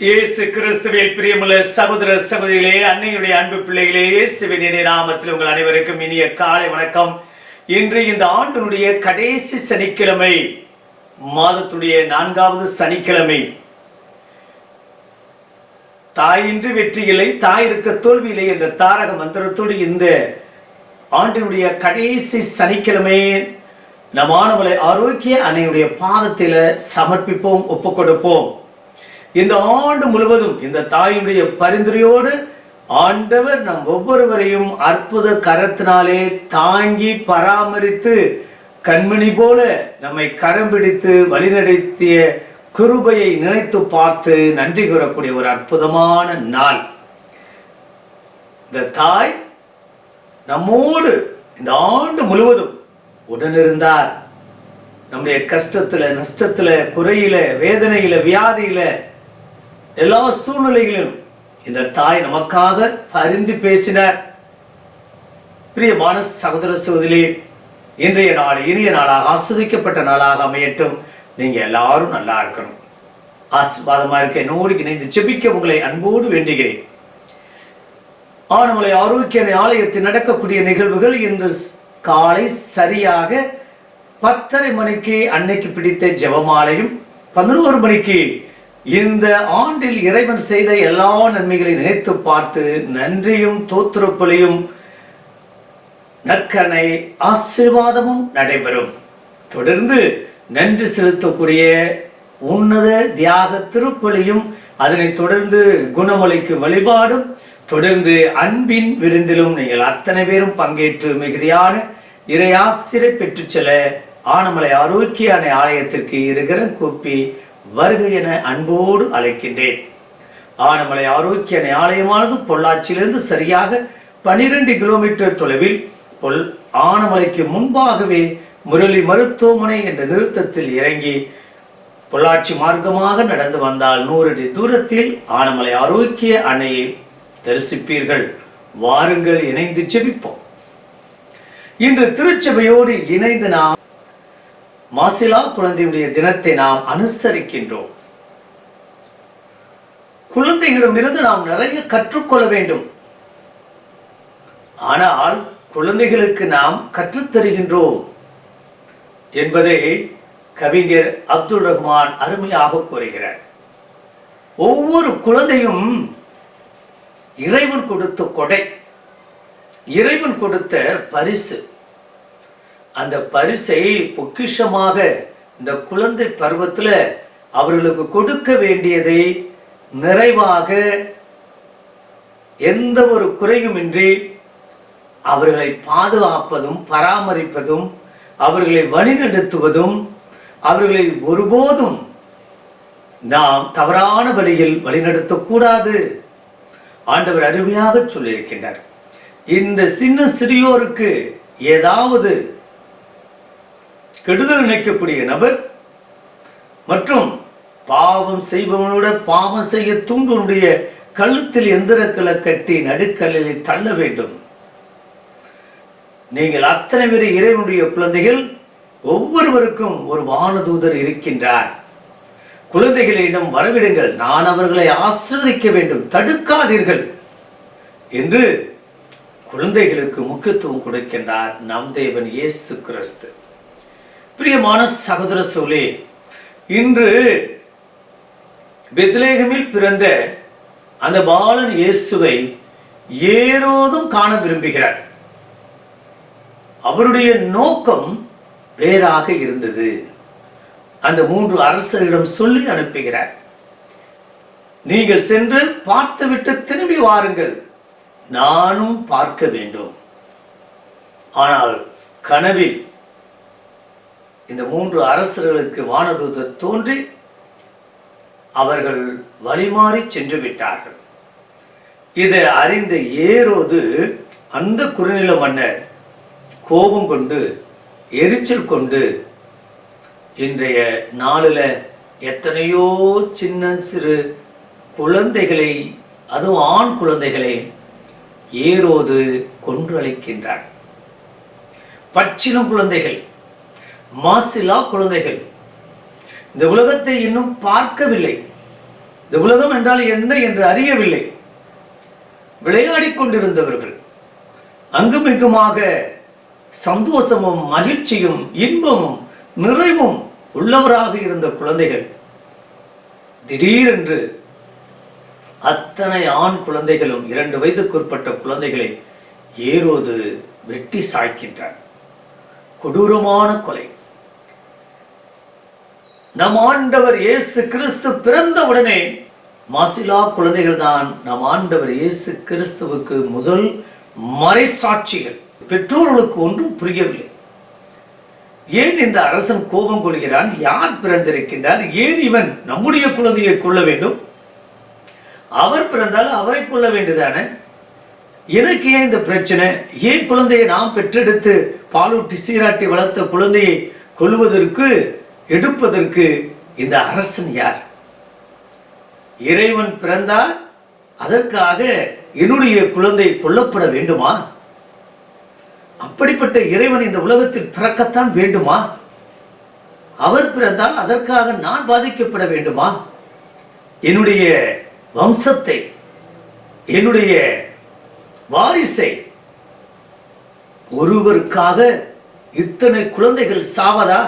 இயேசு கிறிஸ்துவில் பிரியமுள்ள சகோதர சகோதரிகளே, அன்னையுடைய அன்பு பிள்ளைகளே, இயேசுவின் இனிய நாமத்தில் உங்கள் அனைவருக்கும் இனிய காலை வணக்கம். இன்று இந்த ஆண்டினுடைய கடைசி சனிக்கிழமை, மாதத்துடைய 4வது சனிக்கிழமை. தாயின்றி வெற்றி இல்லை, தாயிருக்க தோல்வி இல்லை என்ற தாரக மந்திரத்தோடு இந்த ஆண்டினுடைய கடைசி சனிக்கிழமை நம் ஆனவளை ஆரோக்கிய அன்னையுடைய பாதத்தில சமர்ப்பிப்போம், ஒப்புக் கொடுப்போம். இந்த ஆண்டு முழுவதும் இந்த தாயுடைய பரிந்துரையோடு ஆண்டவர் நம் ஒவ்வொருவரையும் அற்புத கரத்தினாலே தாங்கி பராமரித்து கண்மணி போல நம்மை கரம் பிடித்து வழிநடத்திய கிருபையை நினைத்து பார்த்து நன்றி கூறக்கூடிய ஒரு அற்புதமான நாள். இந்த தாய் நம்மோடு இந்த ஆண்டு முழுவதும் உடனிருந்தார். நம்முடைய கஷ்டத்துல, நஷ்டத்துல, குறையில, வேதனையில, வியாதியில, எல்லா சூழ்நிலைகளிலும் இந்த தாய் நமக்காக பரிந்து பேசினார். பிரியமான சகோதர சகோதரிகளே, இன்றைய நாள் இனிய நாளாக, ஆஸ்வதிக்கப்பட்ட நாளாக அமையட்டும். நீங்க எல்லாரும் நல்லா இருக்கணும், ஆசீர்வாதமா இருக்க என்னோடு இணைந்து ஜெபிக்க உங்களை அன்போடு வேண்டுகிறேன். ஆனமலை ஆரோக்கிய ஆலயத்தில் நடக்கக்கூடிய நிகழ்வுகள் இன்று காலை சரியாக 10:30 மணிக்கு அன்னைக்கு பிடித்த ஜெபமாலையும், 11 மணிக்கு இந்த ஆண்டில் இறைவன் செய்த எல்லா நன்மைகளையும் நினைத்து பார்த்து நன்றியும் தோத்திரப்பலியும் நற்கனை ஆசீர்வாதமும் நடைபெறும். தொடர்ந்து நன்றி செலுத்தக்கூடிய உன்னத தியாக திருப்பலியும், அதனை தொடர்ந்து குணமளிக்கு வழிபாடும், தொடர்ந்து அன்பின் விருந்திலும் நீங்கள் அத்தனை பேரும் பங்கேற்று மிகுதியான இறையாசிரை பெற்று செல்ல ஆனமலை ஆரோக்கிய அன்னை ஆலயத்திற்கு இருக்கிற கூப்பி வருகை என அன்போடு அழைக்கின்றேன். ஆனமலை ஆரோக்கிய அன்னை ஆலயமானது பொள்ளாச்சியிலிருந்து சரியாக 12 கிலோமீட்டர் தொலைவில் ஆனமலைக்கு முன்பாகவே முரளி மருத்துவமனை என்ற நிறுத்தத்தில் இறங்கி பொள்ளாச்சி மார்க்கமாக நடந்து வந்தால் 100 அடி தூரத்தில் ஆனமலை ஆரோக்கிய அன்னையை தரிசிப்பீர்கள். வாருங்கள், இணைந்து ஜெபிப்போம். இன்று திருச்சபையோடு இணைந்து நாம் மாசிலா குழந்தையுடைய தினத்தை நாம் அனுசரிக்கின்றோம். குழந்தைகளிடமிருந்து நாம் நிறைய கற்றுக்கொள்ள வேண்டும். ஆனால் குழந்தைகளுக்கு நாம் கற்றுத்தருகின்றோம் என்பதை கவிஞர் அப்துல் ரஹ்மான் அருமையாக கூறுகிறார். ஒவ்வொரு குழந்தையும் இறைவன் கொடுத்த கொடை, இறைவன் கொடுத்த பரிசு. அந்த பரிசை பொக்கிஷமாக இந்த குழந்தை பருவத்தில் அவர்களுக்கு கொடுக்க வேண்டியதை நிறைவாக எந்த ஒரு குறையுமின்றி அவர்களை பாதுகாப்பதும் பராமரிப்பதும் அவர்களை வழிநடத்துவதும், அவர்களை ஒருபோதும் நாம் தவறான வழியில் வழிநடத்தக்கூடாது. ஆண்டவர் அருமையாக சொல்லியிருக்கின்றார். இந்த சின்ன சிறியோருக்கு ஏதாவது கெடுதல் நினைக்கக்கூடிய நபர் மற்றும் பாவம் செய்பவனோட பாவம் செய்ய தூண்டுவனுடைய கழுத்தில் எந்திரக்களை கட்டி நடுக்கல்லில் தள்ள வேண்டும். நீங்கள் அத்தனை பேர் இறைவனுடைய குழந்தைகள். ஒவ்வொருவருக்கும் ஒரு வானதூதர் இருக்கின்றார். குழந்தைகளிடம் வரவிடுங்கள், நான் அவர்களை ஆசீர்வதிக்க வேண்டும், தடுக்காதீர்கள் என்று குழந்தைகளுக்கு முக்கியத்துவம் கொடுக்கின்றார் நம் தேவன் இயேசு கிறிஸ்து. பிரியமான சகோதர சகோதரிகளே, இன்று பெத்லகேமில் பிறந்த அந்த பாலன் இயேசுவை ஏரோதும் காண விரும்புகிறார். அவருடைய நோக்கம் வேறாக இருந்தது. அந்த 3 அரசரிடம் சொல்லி அனுப்புகிறார். நீங்கள் சென்று பார்த்துவிட்டு திரும்பி வாருங்கள், நானும் பார்க்க வேண்டும். ஆனால் கனவில் இந்த 3 அரசர்களுக்கு வானதூதர் தோன்றி அவர்கள் வழிமாறி சென்று விட்டார்கள். இதை அறிந்த ஏரோது அந்த குறுநில மன்னர் கோபம் கொண்டு, எரிச்சல் கொண்டு, இன்றைய நாளில் எத்தனையோ சின்ன சிறு குழந்தைகளை, அதுவும் ஆண் குழந்தைகளை ஏரோது கொன்று அளிக்கின்றார். பச்சிளம் குழந்தைகள், மாசிலா குழந்தைகள் இந்த உலகத்தை இன்னும் பார்க்கவில்லை. இந்த உலகம் என்றால் என்ன என்று அறியவில்லை. விளையாடிக் கொண்டிருந்தவர்கள், அங்குமிங்குமாக சந்தோஷமும் மகிழ்ச்சியும் இன்பமும் நிறைவும் உள்ளவராக இருந்த குழந்தைகள் திடீரென்று அத்தனை ஆண் குழந்தைகளும் 2 வயதுக்குட்பட்ட குழந்தைகளை ஏரோது வெட்டி சாய்க்கின்றார். கொடூரமான கொலை. நம் ஆண்டவர் இயேசு கிறிஸ்து பிறந்த உடனே மாசிலா குழந்தைகள் தான் நம் ஆண்டவர் இயேசு கிறிஸ்துவுக்கு முதல் மறைசாட்சிகள். பெற்றோர்களுக்கு ஒன்றும் புரியவில்லை. ஏன் இந்த அரசன் கோபம் கொள்கிறான்? யார் பிறந்திருக்கின்றார்? ஏன் இவன் நம்முடைய குழந்தையை கொள்ள வேண்டும்? அவர் பிறந்தால் அவரை கொள்ள வேண்டியதானே? எனக்கு ஏன் இந்த பிரச்சனை? ஏன் குழந்தையை நாம் பெற்றெடுத்து பாலூட்டி சீராட்டி வளர்த்த குழந்தையை கொல்வதற்கு எடுப்பதற்கு இந்த அரசன் யார்? இறைவன் பிறந்தால் அதற்காக என்னுடைய குழந்தை கொல்லப்பட வேண்டுமா? அப்படிப்பட்ட இறைவன் இந்த உலகத்தில் பிறக்கத்தான் வேண்டுமா? அவர் பிறந்தால் அதற்காக நான் பாதிக்கப்பட வேண்டுமா? என்னுடைய வம்சத்தை, என்னுடைய வாரிசை ஒருவருக்காக இத்தனை குழந்தைகள் சாவதா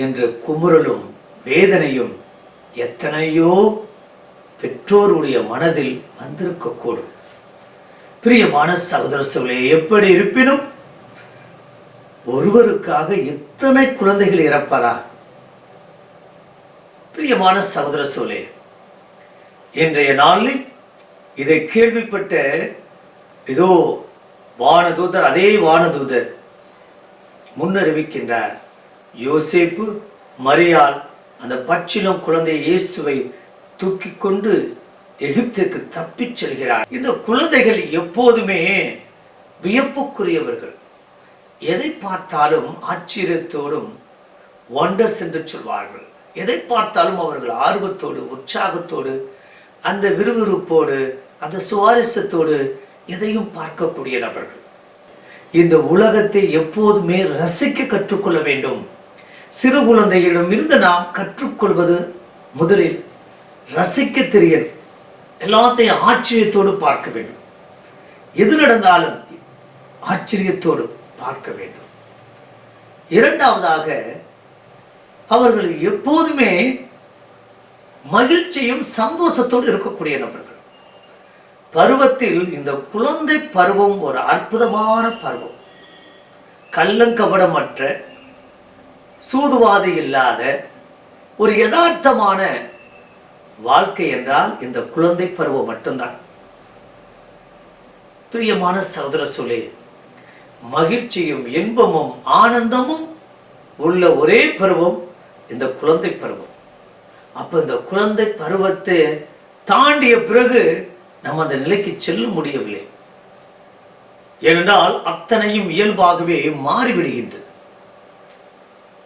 என்ற குமுறலும் வேதனையும் எத்தனையோ பெற்றோருடைய மனதில் வந்திருக்கக்கூடும். பிரியமான சகோதர சகோதரிகளே, எப்படி இருப்பினும் ஒருவருக்காக இத்தனை குழந்தைகள் இறப்பதா? பிரியமான சகோதர சகோதரிகளே, இன்றைய நாளில் இதை கேள்விப்பட்ட இதோ வானதூதர், அதே வானதூதர் முன்னறிவிக்கின்றார். யோசேப்பு மரியாள் அந்த பச்சிளம் குழந்தை இயேசுவை தூக்கி கொண்டு எகிப்திற்கு தப்பிச் செல்கிறார். இந்த குழந்தைகள் எப்போதுமே வியப்புக்குரியவர்கள். எதை பார்த்தாலும் ஆச்சரியத்தோடும் வண்டர்ஸ் என்று சொல்வார்கள். எதை பார்த்தாலும் அவர்கள் ஆர்வத்தோடு, உற்சாகத்தோடு, அந்த விறுவிறுப்போடு, அந்த சுவாரஸ்யத்தோடு எதையும் பார்க்கக்கூடிய நபர்கள். இந்த உலகத்தை எப்போதுமே ரசிக்க கற்றுக்கொள்ள வேண்டும். சிறு குழந்தைகளிடம் இருந்து நாம் கற்றுக்கொள்வது முதலில் ரசிக்க தெரியணும். எல்லாத்தையும் ஆச்சரியத்தோடு பார்க்க வேண்டும். எது நடந்தாலும் ஆச்சரியத்தோடு பார்க்க வேண்டும். இரண்டாவதாக, அவர்கள் எப்போதுமே மகிழ்ச்சியும் சந்தோஷத்தோடு இருக்கக்கூடிய நபர்கள். பருவத்தில் இந்த குழந்தை பருவம் ஒரு அற்புதமான பருவம். கள்ளங்கபடமற்ற, சூதுவாதை இல்லாத ஒரு யதார்த்தமான வாழ்க்கை என்றால் இந்த குழந்தை பருவம் மட்டும்தான். பிரியமான சகோதர சகோதரிகளே, மகிழ்ச்சியும் இன்பமும் ஆனந்தமும் உள்ள ஒரே பருவம் இந்த குழந்தை பருவம். அப்ப இந்த குழந்தை பருவத்தை தாண்டிய பிறகு நம்ம அந்த நிலைக்கு செல்ல முடியவில்லை. ஏனென்றால் அத்தனையும் இயல்பாகவே மாறிவிடுகின்றது.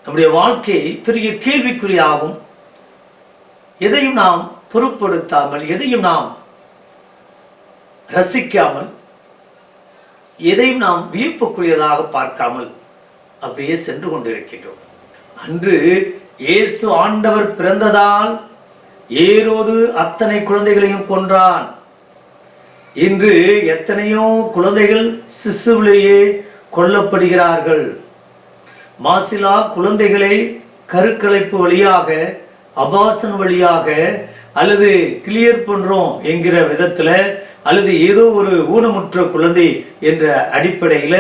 நம்முடைய வாழ்க்கை பெரிய கேள்விக்குறியாகும். எதையும் நாம் பொருட்படுத்தாமல், எதையும் நாம் ரசிக்காமல், எதையும் நாம் வியப்புக்குரியதாக பார்க்காமல் அப்படியே சென்று கொண்டிருக்கின்றோம். அன்று இயேசு ஆண்டவர் பிறந்ததால் ஏரோது அத்தனை குழந்தைகளையும் கொன்றான். இன்று எத்தனையோ குழந்தைகள் சிசுவிலேயே கொல்லப்படுகிறார்கள். மாசிலா குழந்தைகளை கருக்கலைப்பு வழியாக, அபாசன் வழியாக, அல்லது கிளியர் பண்றோம் என்கிற விதத்துல, அல்லது ஏதோ ஒரு ஊனமுற்ற குழந்தை என்ற அடிப்படையில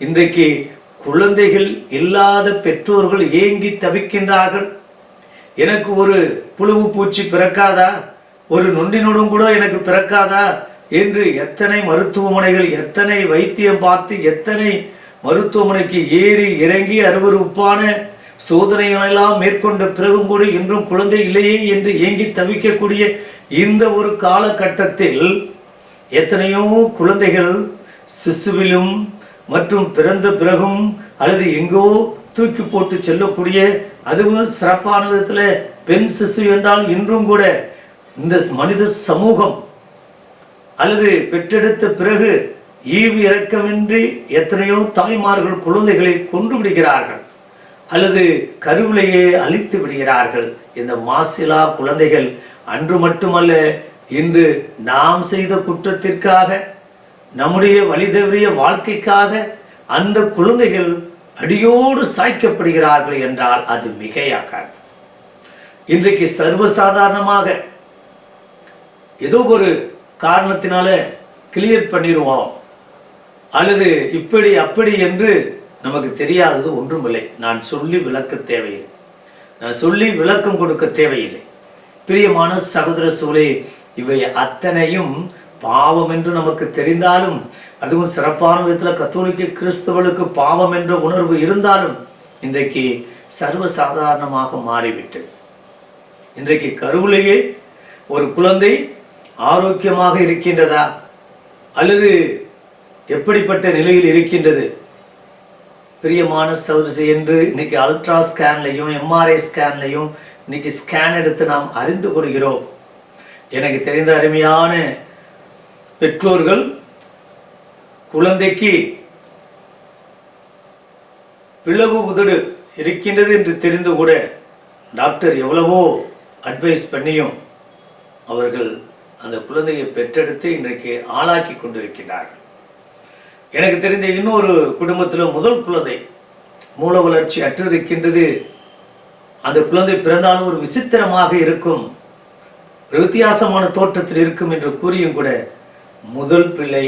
இன்றைக்கு குழந்தைகள் இல்லாத பெற்றோர்கள் ஏங்கி தவிக்கின்றார்கள். எனக்கு ஒரு புழுவு பூச்சி பிறக்காதா, ஒரு நொண்டினோடும் கூட எனக்கு பிறக்காதா என்று எத்தனை மருத்துவமனைகள், எத்தனை வைத்தியம் பார்த்து, எத்தனை மருத்துவமனைக்கு ஏறி இறங்கி அருவருப்பான சோதனைகளெல்லாம் மேற்கொண்ட பிறகும் கூட இன்றும் குழந்தை இல்லையே என்று ஏங்கி தவிக்கக்கூடிய இந்த ஒரு காலகட்டத்தில் எத்தனையோ குழந்தைகள் சிசுவிலும் மற்றும் பிறந்த பிறகும் அல்லது எங்கோ தூக்கி போட்டு செல்லக்கூடிய, அதுவும் சிறப்பான விதத்தில் பெண் சிசு என்றால் இன்றும் கூட இந்த மனித சமூகம் அல்லது பெற்றெடுத்த பிறகு ஈவு இறக்கமின்றி எத்தனையோ தாய்மார்கள் குழந்தைகளை கொன்று விடுகிறார்கள் அல்லது கருவிலேயே அழித்து விடுகிறார்கள். இந்த மாசிலா குழந்தைகள் அன்று மட்டுமல்ல, இன்று நாம் செய்த குற்றத்திற்காக, நம்முடைய வழிதவறிய வாழ்க்கைக்காக அந்த குழந்தைகள் அடியோடு சாய்க்கப்படுகிறார்கள் என்றால் அது மிகையாகாது. இன்றைக்கு சர்வசாதாரணமாக ஏதோ ஒரு காரணத்தினால கிளியர் பண்ணிடுவோம், அல்லது இப்படி அப்படி என்று நமக்கு தெரியாதது ஒன்றுமில்லை. நான் சொல்லி விளக்க தேவையில்லை, நான் சொல்லி விளக்கம் கொடுக்க தேவையில்லை. பிரியமான சகோதர சூழலே, இவை அத்தனையும் பாவம் என்று நமக்கு தெரிந்தாலும், அதுவும் சிறப்பான விதத்தில் கத்தோலிக்க கிறிஸ்தவர்களுக்கு பாவம் என்ற உணர்வு இருந்தாலும் இன்றைக்கு சர்வசாதாரணமாக மாறிவிட்டது. இன்றைக்கு கருவிலேயே ஒரு குழந்தை ஆரோக்கியமாக இருக்கின்றதா அல்லது எப்படிப்பட்ட நிலையில் இருக்கின்றது? பிரியமான சகோதரி, என்று இன்னைக்கு அல்ட்ரா ஸ்கேன்லையும் எம்ஆர்ஐ ஸ்கேன்லையும் இன்னைக்கு ஸ்கேன் எடுத்து நாம் அறிந்து கொள்கிறோம். எனக்கு தெரிந்த அருமையான பெற்றோர்கள் குழந்தைக்கு பிளவு உதடு இருக்கின்றது என்று தெரிந்து கூட டாக்டர் எவ்வளவோ அட்வைஸ் பண்ணியும் அவர்கள் அந்த குழந்தையை பெற்றெடுத்து இன்றைக்கு ஆளாக்கி கொண்டிருக்கிறார்கள். எனக்கு தெரிந்த இன்னொரு குடும்பத்தில் முதல் குழந்தை மூல வளர்ச்சி அற்று இருக்கின்றது. அந்த குழந்தை பிறந்தாலும் ஒரு விசித்திரமாக இருக்கும், ஒரு வித்தியாசமான தோற்றத்தில் இருக்கும் என்று கூறியும் கூட முதல் பிள்ளை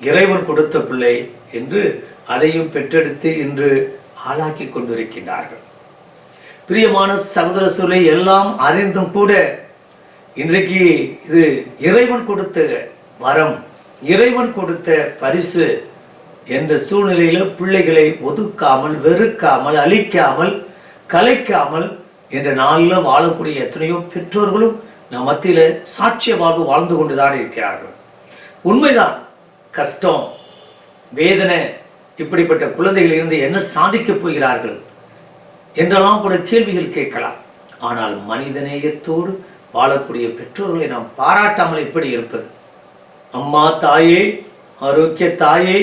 இறைவன் கொடுத்த பிள்ளை என்று அதையும் பெற்றெடுத்து இன்று ஆளாக்கி கொண்டிருக்கின்றார்கள். பிரியமான சகோதர சூழலை எல்லாம் அறிந்தும் கூட இன்றைக்கு இது இறைவன் கொடுத்த வரம், இறைவன் கொடுத்த பரிசு என்ற சூழ்நிலையில பிள்ளைகளை ஒதுக்காமல், வெறுக்காமல், அழிக்காமல், கலைக்காமல் என்ற நாளில் வாழக்கூடிய எத்தனையோ பெற்றோர்களும் நம் மத்தியில சாட்சிய வாழ்வு வாழ்ந்து கொண்டுதான் இருக்கிறார்கள். உண்மைதான், கஷ்டம், வேதனை, இப்படிப்பட்ட குழந்தைகள் இருந்து என்ன சாதிக்கப் போகிறார்கள் என்றெல்லாம் கூட கேள்விகள் கேட்கலாம். ஆனால் மனிதநேயத்தோடு வாழக்கூடிய பெற்றோர்களை நாம் பாராட்டாமல் எப்படி இருப்பது? அம்மா தாயே, ஆரோக்கிய தாயே,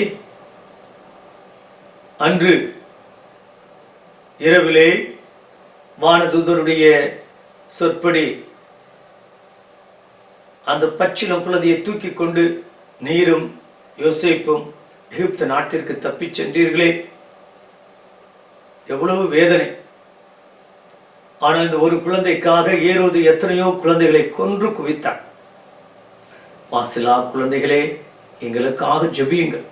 அன்று இரவிலே வானதூதருடைய சொற்படி அந்த பச்சிளம் குழந்தையை தூக்கி கொண்டு நீரும் யோசேப்பும் எகிப்து நாட்டிற்கு தப்பிச் சென்றீர்களே, எவ்வளவு வேதனை. ஆனால் இந்த ஒரு குழந்தைக்காக ஏரோது எத்தனையோ குழந்தைகளை கொன்று குவித்தார். மாசிலா குழந்தைகளே, எங்களுக்காக ஜெபியுங்கள்.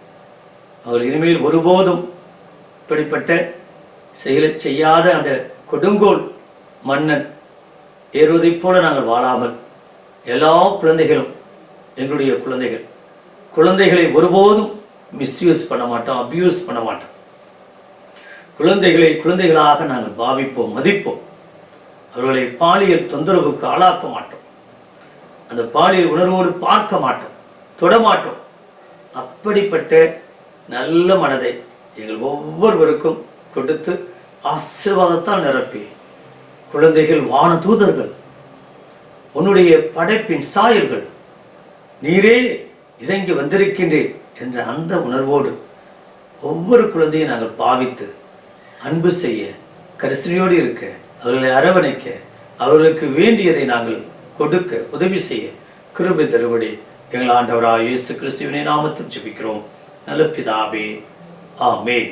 அவர்கள் இனிமேல் ஒருபோதும் இப்படிப்பட்ட செயலை செய்யாத அந்த கொடுங்கோல் மன்னன் ஏரோதை போல நாங்கள் வாழாமல், எல்லா குழந்தைகளும் எங்களுடைய குழந்தைகள், குழந்தைகளை ஒருபோதும் மிஸ்யூஸ் பண்ண மாட்டோம், அபியூஸ் பண்ண மாட்டோம். குழந்தைகளை குழந்தைகளாக நாங்கள் பாவிப்போம், மதிப்போம். அவர்களை பாலியல் தொந்தரவுக்கு ஆளாக்க மாட்டோம், அந்த பாலியல் உணர்வோடு பார்க்க மாட்டோம், தொடமாட்டோம். அப்படிப்பட்ட நல்ல மனதை எங்கள் ஒவ்வொருவருக்கும் கொடுத்து ஆசீர்வாதத்தால் நிரப்பி, குழந்தைகள் வான தூதர்கள், உன்னுடைய படைப்பின் சாயல்கள், நீரே இறங்கி வந்திருக்கின்றேன் என்ற அந்த உணர்வோடு ஒவ்வொரு குழந்தையும் நாங்கள் பாவித்து அன்பு செய்ய, கரிசனையோடு இருக்க, அவர்களை அரவணைக்க, அவர்களுக்கு வேண்டியதை நாங்கள் கொடுக்க, உதவி செய்ய கிருபை தருபடி எங்கள் ஆண்டவராகிய இயேசு கிறிஸ்துவின் நாமத்தில் ஜெபிக்கிறோம் நல்ல பிதாவே, ஆமென்.